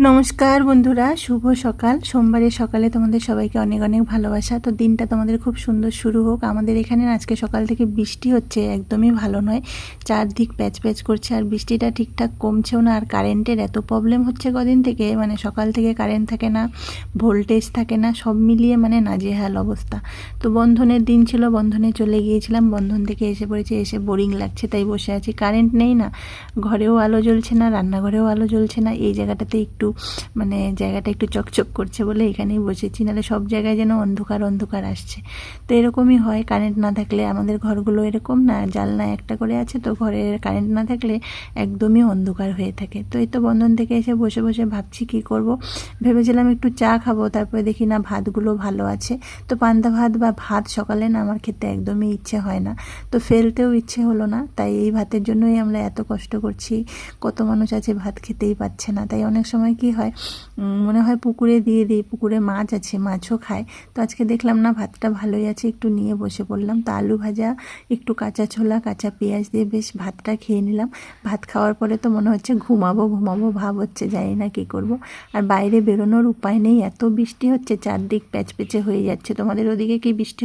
নমস্কার বন্ধুরা, শুভ সকাল। সোমবারের সকালে তোমাদের সবাইকে অনেক অনেক ভালোবাসা। তো দিনটা তোমাদের খুব সুন্দর শুরু হোক। আমাদের এখানে আজকে সকাল থেকে বৃষ্টি হচ্ছে, একদমই ভালো নয়। চারদিক প্যাচ প্যাচ করছে, আর বৃষ্টিটা ঠিকঠাক কমছেও না। আর কারেন্টের এত প্রবলেম হচ্ছে কদিন থেকে, মানে সকাল থেকে কারেন্ট থাকে না, ভোল্টেজ থাকে না, সব মিলিয়ে মানে নাজেহাল অবস্থা। তো বন্ধনের দিন ছিল, বন্ধনে চলে গিয়েছিলাম, বন্ধন থেকে এসে পড়েছে, এসে বোরিং লাগছে, তাই বসে আছি। কারেন্ট নেই না, ঘরেও আলো জ্বলছে না, রান্নাঘরেও আলো জ্বলছে না। এই জায়গাটাতে একটু মানে জায়গাটা একটু চকচক করছে বলে এখানেই বসেছি, নাহলে সব জায়গায় যেন অন্ধকার অন্ধকার আসছে। তো এরকমই হয় কারেন্ট না থাকলে। আমাদের ঘরগুলো এরকম না, জানলা একটা করে আছে, তো ঘরের কারেন্ট না থাকলে একদমই অন্ধকার হয়ে থাকে। তো এই তো বন্ধন থেকে এসে বসে বসে ভাবছি কি করব। ভেবেছিলাম একটু চা খাবো, তারপরে দেখি না ভাতগুলো ভালো আছে। তো পান্তা ভাত বা ভাত সকালে না আমার খেতে একদমই ইচ্ছে হয় না, তো ফেলতেও ইচ্ছে হলো না। তাই এই ভাতের জন্যই আমরা এত কষ্ট করছি। কত মানুষ আছে ভাত খেতেই পাচ্ছে না। তাই অনেক সময় কি হয়, মনে হয় পুকুরে দিয়ে দিই, পুকুরে মাছ আছে, মাছও খায়। তো আজকে দেখলাম না ভাতটা ভালোই আছে, একটু নিয়ে বসে পড়লাম। তো আলু ভাজা, একটু কাঁচা ছোলা, কাঁচা পেঁয়াজ দিয়ে বেশ ভাতটা খেয়ে নিলাম। ভাত খাওয়ার পরে তো মনে হচ্ছে ঘুমাবো ঘুমাবো ভাব হচ্ছে, জানি না কী করব। আর বাইরে বেরোনোর উপায় নেই, এত বৃষ্টি হচ্ছে, চারদিক প্যাচপেচে হয়ে যাচ্ছে। তোমাদের ওদিকে কি বৃষ্টি?